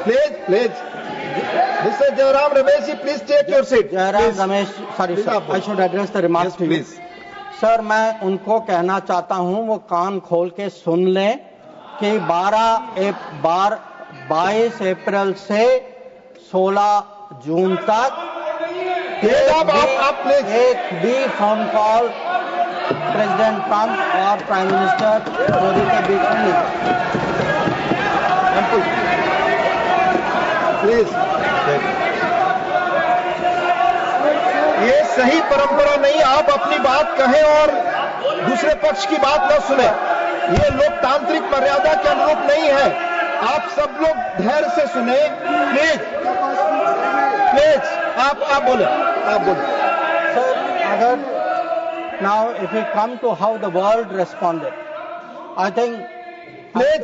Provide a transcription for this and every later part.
Please. Mr. Jairam Ramesh, please take your seat. Jairam Ramesh, sorry sir, I should address the remarks to you. Please. Sir मैं उनको कहना चाहता हूं वो कान खोल के सुन लें कि 22 अप्रैल से 16 जून तक एक भी फोन कॉल प्रेसिडेंट ट्रंप और प्राइम मिनिस्टर मोदी के बीच में नहीं। प्लीज, ये सही परंपरा नहीं। आप अपनी बात कहें और दूसरे पक्ष की बात न सुने। ये लोकतांत्रिक मर्यादा के अनुरूप नहीं है। आप सब लोग धैर्य से सुने। प्लीज, आप बोले। सर, अगर now if we come to how the world responded, I think please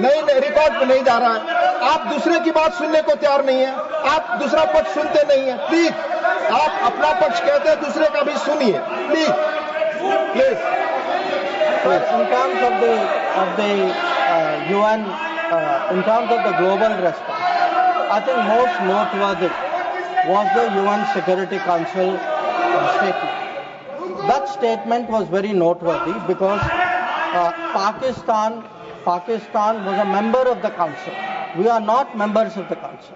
नहीं, रिकॉर्ड पे नहीं जा रहा है। आप दूसरे की बात सुनने को तैयार नहीं है। आप दूसरा पक्ष सुनते नहीं है। प्लीज, आप अपना पक्ष कहते हैं, दूसरे का भी सुनिए। Please. In terms of the UN, in terms of the global response, I think most noteworthy was the UN Security Council statement. That statement was very noteworthy because Pakistan was a member of the council. We are not members of the council.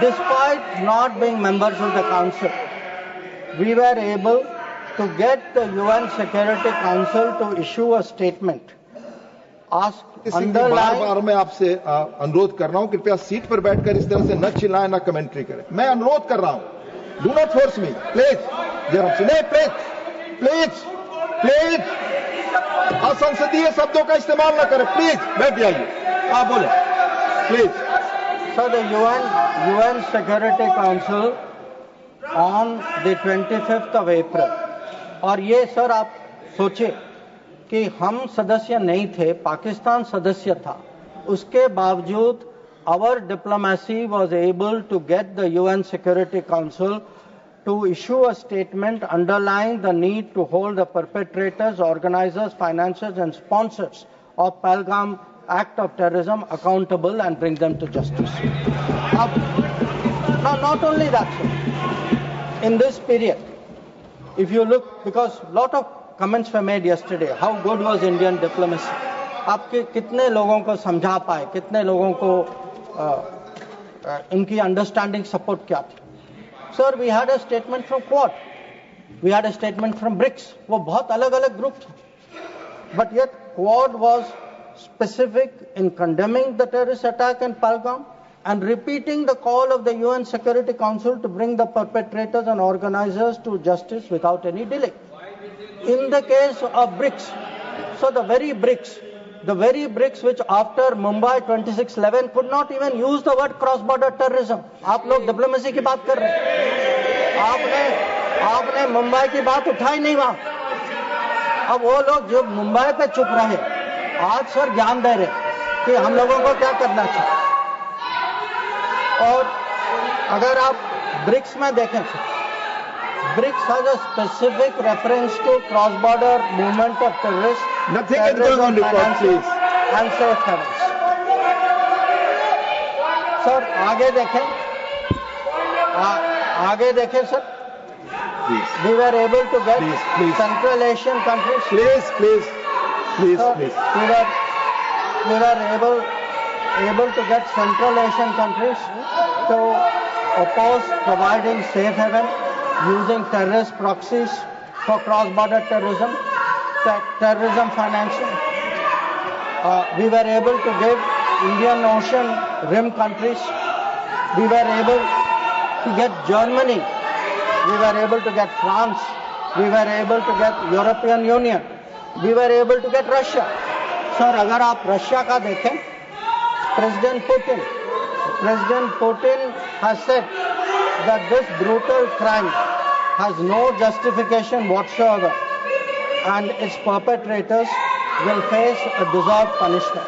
Despite not being members of the council, we were able to get the UN Security Council to issue a statement. बार मैं आपसे अनुरोध कर रहा हूं, कृपया seat पर बैठकर इस तरह से न चिल्लाएं, न कमेंट्री करें। मैं अनुरोध कर रहा हूं, do not force me. Please, please असंसदीय शब्दों का इस्तेमाल न करें। प्लीज बैठ जाइए। आप बोले please. Sir, the UN Security Council on the 25th of April, और ये सर आप सोचिए कि हम सदस्य नहीं थे, पाकिस्तान सदस्य था, उसके बावजूद our diplomacy was able to get the UN Security Council to issue a statement underlying the need to hold the perpetrators, organizers, financiers and sponsors of Pahalgam act of terrorism accountable and bring them to justice. Now, not only that, sir, in this period, if you look, because a lot of comments were made yesterday, how good was Indian diplomacy? आपके कितने लोगों को समझा पाए, कितने लोगों को इनकी अंडरस्टैंडिंग सपोर्ट क्या थी? Sir, we had a statement from Quad, we had a statement from BRICS. वो बहुत अलग-अलग ग्रुप थे, but yet Quad was specific in condemning the terrorist attack in Pahalgam and repeating the call of the UN Security Council to bring the perpetrators and organizers to justice without any delay. In the case of BRICS, so the very BRICS which after Mumbai 26/11 could not even use the word cross-border terrorism. आप लोग diplomacy की बात कर रहे हैं, आपने मुंबई की बात उठाई नहीं वहां। अब वो लोग जो मुंबई पे चुप रहे, आज सर ज्ञान दे रहे कि हम लोगों को क्या करना चाहिए। और अगर आप ब्रिक्स में देखें, BRICS has a specific reference to cross-border movement of terrorists, nothing is going on record, please, and safe havens. Sir आगे देखें sir, we were able to get Central Asian countries. Please. We were able to get Central Asian countries to oppose providing safe haven using terrorist proxies for cross-border terrorism financing. We were able to give Indian Ocean Rim countries. We were able to get Germany. We were able to get France. We were able to get European Union. We were able to get Russia. Sir, अगर आप Russia का देखें, President Putin has said that this brutal crime has no justification whatsoever and its perpetrators will face a deserved punishment.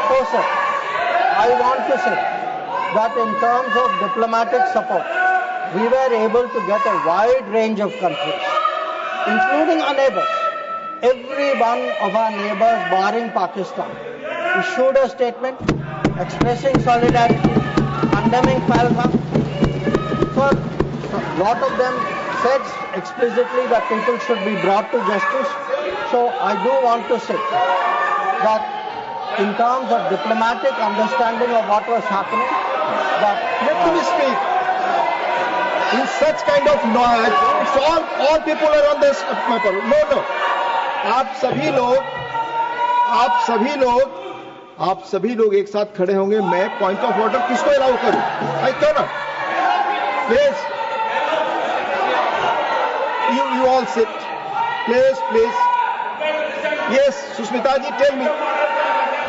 So, sir, I want to say that in terms of diplomatic support, we were able to get a wide range of countries, including our neighbors, every one of our neighbors, barring Pakistan, issued a statement expressing solidarity, condemning Pahalgam. So, a lot of them said explicitly that people should be brought to justice. So, I do want to say that in terms of diplomatic understanding of what was happening, that Let me speak. In such kind of noise, it's all people are on this paper. No. आप सभी लोग एक साथ खड़े होंगे. मैं point of order किसको allow करूं? I can not. Please, you all sit. Please. Yes, Sushmita ji, tell me.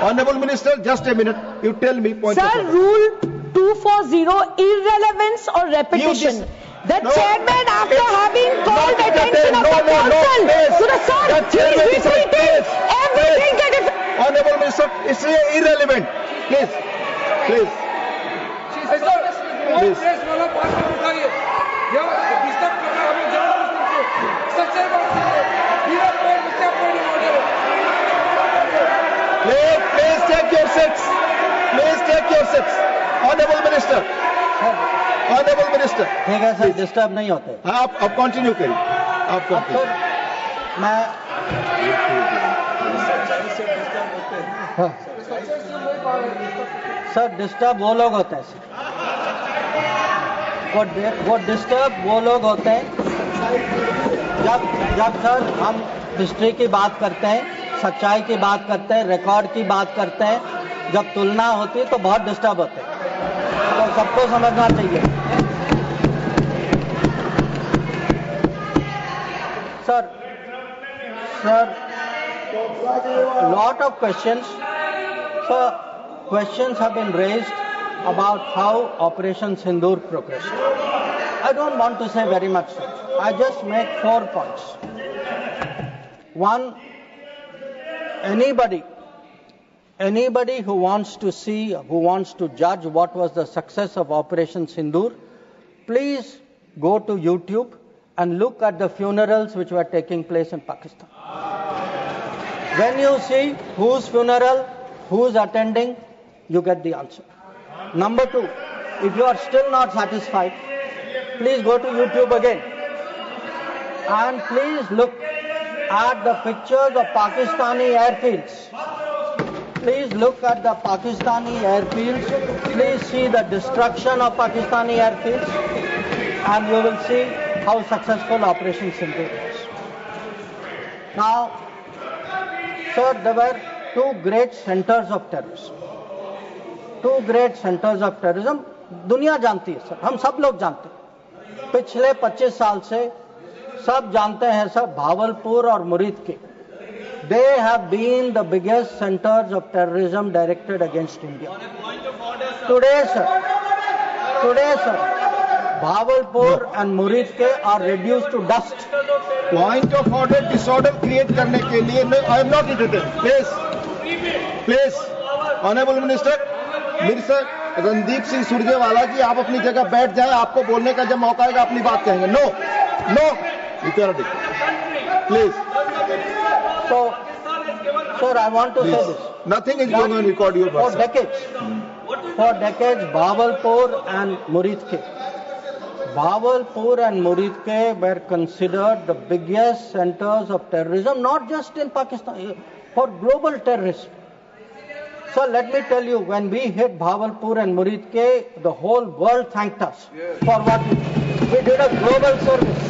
Honorable Minister, just a minute. You tell me point of Sir, order. Rule 240, irrelevance or repetition. The chairman, after having called attention of the council to the sir, he is repeating everything that is... Honorable Minister, it's irrelevant. Please. Press वाला बात मत उठाइए. ये disturb कर रहा है हमें journalist से. सबसे बड़ा हीरा पॉइंट क्या point order. Please take your seats. Honorable Minister. ठीक है सर, डिस्टर्ब नहीं होते. आप अब कंटिन्यू करिए. आप अब सर, मैं सर डिस्टर्ब वो लोग होते हैं सर. वो डिस्टर्ब वो लोग होते हैं जब सर हम हिस्ट्री की बात करते हैं, सच्चाई की बात करते हैं, रिकॉर्ड की बात करते हैं, जब तुलना होती है तो बहुत डिस्टर्ब होते हैं. तो सबको समझना चाहिए. Sir, lot of questions. Sir, questions have been raised about how Operation Sindoor progressed. I don't want to say very much, sir. I just make 4 points. One, anybody who wants to see, who wants to judge what was the success of Operation Sindoor, please go to YouTube and look at the funerals which were taking place in Pakistan. When you see whose funeral, who's attending, you get the answer. Number 2, if you are still not satisfied, please go to YouTube again and please look at the pictures of Pakistani airfields. Please look at the Pakistani airfields. Please see the destruction of Pakistani airfields and you will see how successful Operation Sindoor was. Now, sir, there were 2 great centers of terrorism. 2 great centers of terrorism. दुनिया जानती है sir, हम सब लोग जानते हैं. पिछले 25 साल से सब जानते हैं सर, भावलपुर और मुरीद के. They have been the biggest centers of terrorism directed against India. Today, sir, Bhavalpur and Murid are reduced to dust. Point of order, disorder create करने के लिए I am not interested. Please, Honorable Minister, Minister Randeep Singh Surjewala जी, आप अपनी जगह बैठ जाएं. आपको बोलने का जब मौका आएगा अपनी बात कहेंगे. No, you cannot do. Please. So, sir, I want to say this. Nothing is going on record your For person. decades, Bhavalpur and Murid were considered the biggest centers of terrorism, not just in Pakistan, for global terrorism. So let me tell you, when we hit Bhavalpur and Murid, the whole world thanked us for what we did. We did a global service.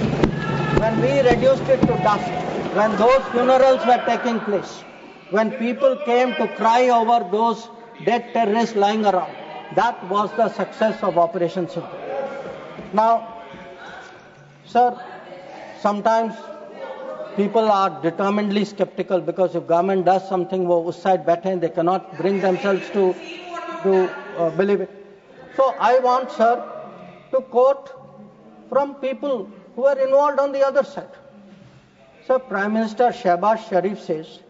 When we reduced it to dust, when those funerals were taking place, when people came to cry over those dead terrorists lying around, that was the success of Operation Sindoor. Now, sir, sometimes people are determinedly skeptical because if government does something, wo us side baithe, they cannot bring themselves to believe it. So I want, sir, to quote from people who are involved on the other side. So Prime Minister Shehbaz Sharif says,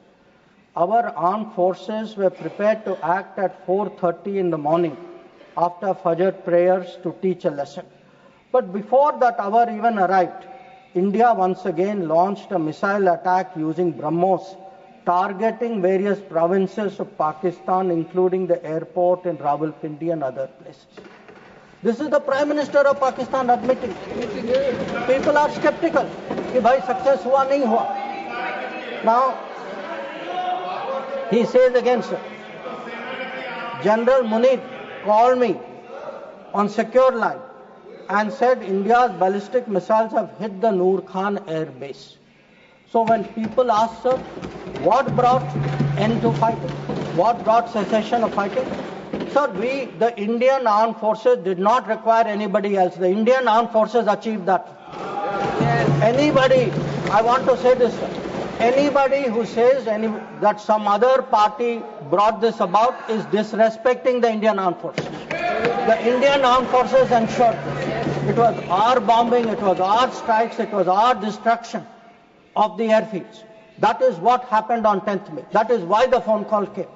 our armed forces were prepared to act at 4:30 in the morning after Fajr prayers to teach a lesson. But before that hour even arrived, India once again launched a missile attack using BrahMos, targeting various provinces of Pakistan, including the airport in Rawalpindi and other places. This is the Prime Minister of Pakistan admitting. People are skeptical कि भाई success हुआ नहीं हुआ. Now, he says again, sir, General Munir called me on secure line and said India's ballistic missiles have hit the Noor Khan air base. So when people ask, sir, what brought end to fighting? What brought cessation of fighting? Sir, the Indian Armed Forces did not require anybody else. The Indian Armed Forces achieved that. Anybody, I want to say this, sir, anybody who says that some other party brought this about is disrespecting the Indian Armed Forces. The Indian Armed Forces ensured this. It was our bombing, it was our strikes, it was our destruction of the airfields. That is what happened on 10th May. That is why the phone call came.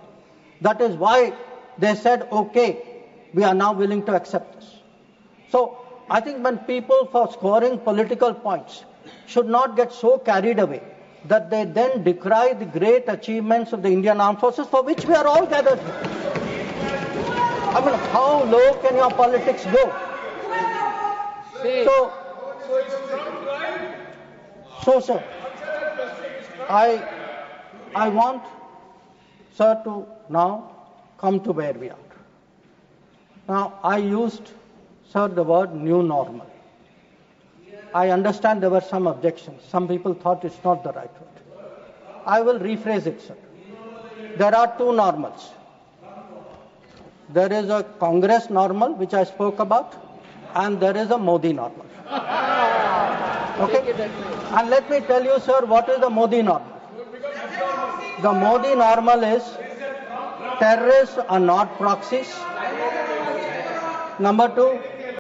That is why they said, okay, we are now willing to accept this. So I think when people, for scoring political points, should not get so carried away that they then decry the great achievements of the Indian Armed Forces for which we are all gathered here. I mean, how low can your politics go? So sir, I want, sir, to now come to where we are. Now, I used, sir, the word new normal. I understand there were some objections. Some people thought it's not the right word. I will rephrase it, sir. There are two normals. There is a Congress normal, which I spoke about, and there is a Modi normal. Okay? And let me tell you, sir, what is the Modi normal. The Modi normal is terrorists are not proxies. Number two,